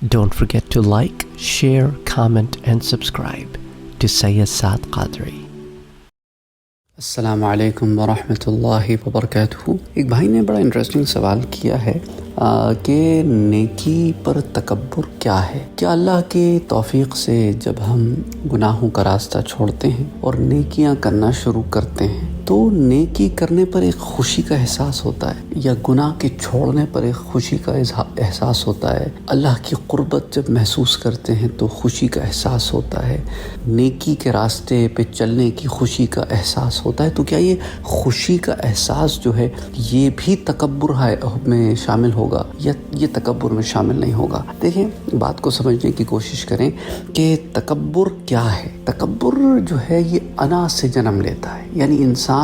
Don't forget to like, share, comment and subscribe to Sayyid Saad Qadri. السلام علیکم ورحمۃ اللہ وبرکاتہ. ایک بھائی نے بڑا انٹرسٹنگ سوال کیا ہے کہ نیکی پر تکبر کیا ہے. کیا اللہ کے توفیق سے جب ہم گناہوں کا راستہ چھوڑتے ہیں اور نیکیاں کرنا شروع کرتے ہیں تو نیکی کرنے پر ایک خوشی کا احساس ہوتا ہے, یا گناہ کے چھوڑنے پر ایک خوشی کا احساس ہوتا ہے؟ اللہ کی قربت جب محسوس کرتے ہیں تو خوشی کا احساس ہوتا ہے, نیکی کے راستے پہ چلنے کی خوشی کا احساس ہوتا ہے. تو کیا یہ خوشی کا احساس جو ہے یہ بھی تکبر میں شامل ہوگا یا یہ تکبر میں شامل نہیں ہوگا؟ دیکھیں, بات کو سمجھنے کی کوشش کریں کہ تکبر کیا ہے. تکبر جو ہے یہ انا سے جنم لیتا ہے, یعنی انسان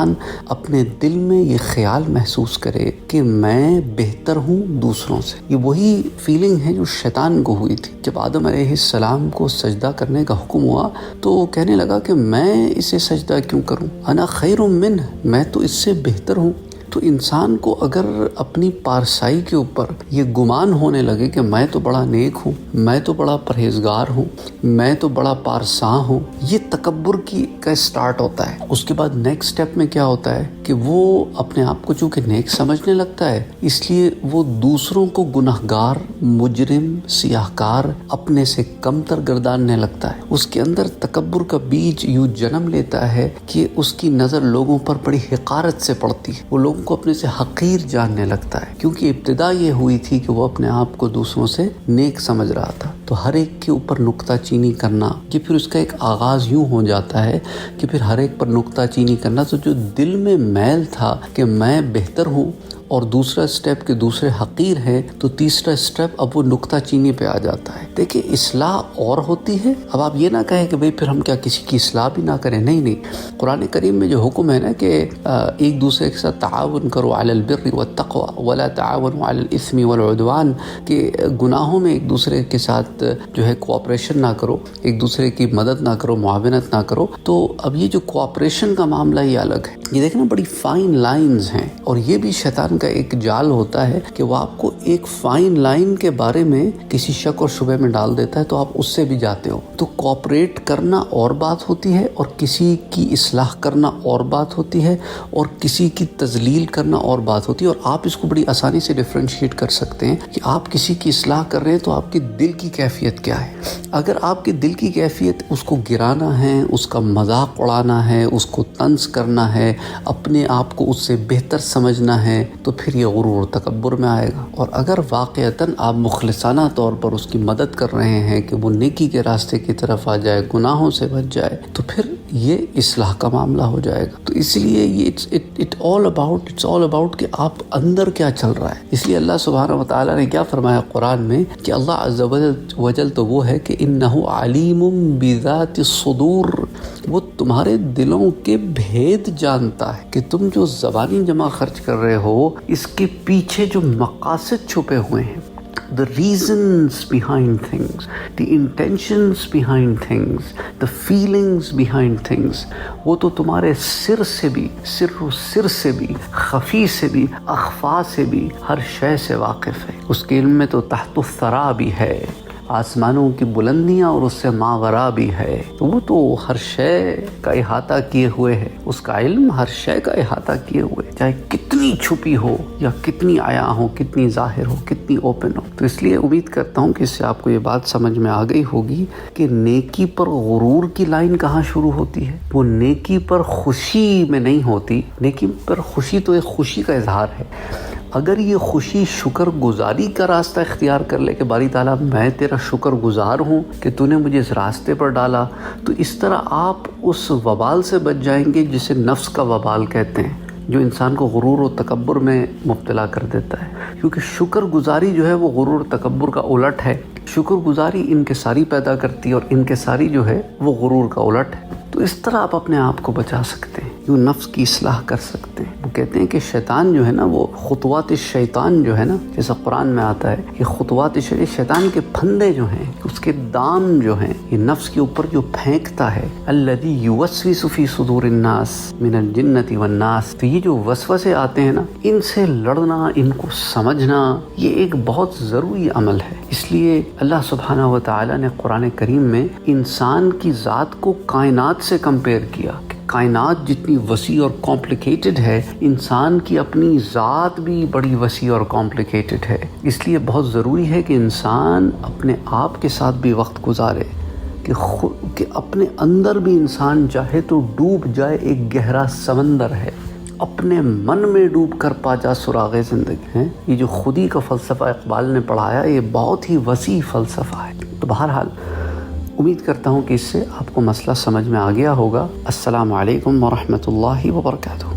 اپنے دل میں یہ خیال محسوس کرے کہ میں بہتر ہوں دوسروں سے. یہ وہی فیلنگ ہے جو شیطان کو ہوئی تھی جب آدم علیہ السلام کو سجدہ کرنے کا حکم ہوا تو کہنے لگا کہ میں اسے سجدہ کیوں کروں, انا خیر منہ, میں تو اس سے بہتر ہوں. تو انسان کو اگر اپنی پارسائی کے اوپر یہ گمان ہونے لگے کہ میں تو بڑا نیک ہوں, میں تو بڑا پرہیزگار ہوں, میں تو بڑا پارساں ہوں, یہ تکبر کا سٹارٹ ہوتا ہے. اس کے بعد نیکسٹ سٹیپ میں کیا ہوتا ہے کہ وہ اپنے آپ کو چونکہ نیک سمجھنے لگتا ہے, اس لیے وہ دوسروں کو گناہگار, مجرم, سیاہکار, اپنے سے کمتر گرداننے لگتا ہے. اس کے اندر تکبر کا بیج یوں جنم لیتا ہے کہ اس کی نظر لوگوں پر بڑی حقارت سے پڑتی ہے, وہ لوگوں کو اپنے سے حقیر جاننے لگتا ہے, کیونکہ ابتدا یہ ہوئی تھی کہ وہ اپنے آپ کو دوسروں سے نیک سمجھ رہا تھا. تو ہر ایک کے اوپر نکتہ چینی کرنا, کہ پھر اس کا ایک آغاز یوں ہو جاتا ہے کہ پھر ہر ایک پر نکتہ چینی کرنا. تو جو دل میں میل تھا کہ میں بہتر ہوں اور دوسرا سٹیپ کہ دوسرے حقیر ہیں, تو تیسرا سٹیپ اب وہ نکتہ چینی پہ آ جاتا ہے. دیکھیں, اصلاح اور ہوتی ہے. اب آپ یہ نہ کہیں کہ بھئی پھر ہم کیا کسی کی اصلاح بھی نہ کریں. نہیں, قرآن کریم میں جو حکم ہے نا کہ ایک دوسرے کے ساتھ تعاون کرو علی البر والتقوی ولا تعاونوا علی الاثم والعدوان, کہ گناہوں میں ایک دوسرے کے ساتھ جو ہے کوآپریشن نہ کرو, ایک دوسرے کی مدد نہ کرو, معاونت نہ کرو. تو اب یہ جو کوآپریشن کا معاملہ یہ الگ ہے. یہ دیکھنا بڑی فائن لائنز ہیں, اور یہ بھی شیطان کا ایک جال ہوتا ہے کہ وہ آپ کو ایک فائن لائن کے بارے میں کسی شک اور شبہ میں ڈال دیتا ہے تو آپ اس سے بھی جاتے ہو. تو کوآپریٹ کرنا اور بات ہوتی ہے, اور کسی کی اصلاح کرنا اور بات ہوتی ہے, اور کسی کی تذلیل کرنا اور بات ہوتی ہے. اور آپ اس کو بڑی آسانی سے ڈیفرینشیٹ کر سکتے ہیں کہ آپ کسی کی اصلاح کر رہے ہیں تو آپ کی دل کی کیفیت کیا ہے. اگر آپ کی دل کی کیفیت اس کو گرانا ہے, اس کا مذاق اڑانا ہے, اس کو طنز کرنا ہے, اپنے آپ کو اس سے بہتر سمجھنا ہے, تو پھر یہ غرور تکبر میں آئے گا. اور اگر واقعتاً آپ مخلصانہ طور پر اس کی مدد کر رہے ہیں کہ وہ نیکی کے راستے کی طرف آ جائے, گناہوں سے بچ جائے, تو پھر یہ اصلاح کا معاملہ ہو جائے گا. تو اس لیے یہ اٹس آل اباؤٹ کہ آپ اندر کیا چل رہا ہے. اس لیے اللہ سبحانہ و تعالیٰ نے کیا فرمایا قرآن میں کہ اللہ عز و جل تو وہ ہے کہ انہ علیم بذات الصدور, وہ تمہارے دلوں کے بھید جانتا ہے کہ تم جو زبانی جمع خرچ کر رہے ہو اس کے پیچھے جو مقاصد چھپے ہوئے ہیں, the reasons behind things, the intentions behind things, the feelings behind things, وہ تو تمہارے سر سے بھی, سر سے بھی, خفی سے بھی, اخفا سے بھی, ہر شے سے واقف ہے. اس کے علم میں تو تحت الثری بھی ہے, آسمانوں کی بلندیاں اور اس سے ماوراء بھی ہے. تو وہ تو ہر شے کا احاطہ کیے ہوئے ہے, اس کا علم ہر شے کا احاطہ کیے ہوئے, چاہے کتنی چھپی ہو یا کتنی عیاں ہو, کتنی ظاہر ہو, کتنی اوپن ہو. تو اس لیے امید کرتا ہوں کہ اس سے آپ کو یہ بات سمجھ میں آ گئی ہوگی کہ نیکی پر غرور کی لائن کہاں شروع ہوتی ہے. وہ نیکی پر خوشی میں نہیں ہوتی. نیکی پر خوشی تو ایک خوشی کا اظہار ہے. اگر یہ خوشی شکر گزاری کا راستہ اختیار کر لے کہ باری تعالیٰ میں تیرا شکر گزار ہوں کہ تو نے مجھے اس راستے پر ڈالا, تو اس طرح آپ اس وبال سے بچ جائیں گے جسے نفس کا وبال کہتے ہیں, جو انسان کو غرور و تکبر میں مبتلا کر دیتا ہے. کیونکہ شکر گزاری جو ہے وہ غرور و تکبر کا الٹ ہے. شکر گزاری انکساری پیدا کرتی ہے اور انکساری جو ہے وہ غرور کا الٹ ہے. تو اس طرح آپ اپنے آپ کو بچا سکتے ہیں. یوں نفس کی اصلاح کر سکتے ہیں۔ وہ کہتے ہیں کہ شیطان جو ہے نا، وہ خطوات الشیطان جو ہے نا، جیسا قرآن میں آتا ہے کہ خطوات شیطان کے پھندے جو ہیں، اس کے دام جو ہیں، یہ نفس کے اوپر جو پھینکتا ہے، الذی یوسوس فی صدور الناس من الجنۃ والناس، تو یہ جو وسوسے آتے ہیں نا، ان سے لڑنا، ان کو سمجھنا، یہ ایک بہت ضروری عمل ہے۔ اس لیے اللہ سبحانہ و تعالی نے قرآن کریم میں انسان کی ذات کو کائنات سے کمپیئر کیا کہ کائنات جتنی وسیع اور کمپلیکیٹڈ ہے، انسان کی اپنی ذات بھی بڑی وسیع اور کمپلیکیٹڈ ہے۔ اس لیے بہت ضروری ہے کہ انسان اپنے آپ کے ساتھ بھی وقت گزارے، کہ اپنے اندر بھی انسان چاہے تو ڈوب جائے، ایک گہرا سمندر ہے، اپنے من میں ڈوب کر پا جا سراغ زندگی ہے۔ یہ جو خودی کا فلسفہ اقبال نے پڑھایا، یہ بہت ہی وسیع فلسفہ ہے۔ تو بہرحال امید کرتا ہوں کہ اس سے آپ کو مسئلہ سمجھ میں آ گیا ہوگا۔ السلام علیکم ورحمۃ اللہ وبرکاتہ۔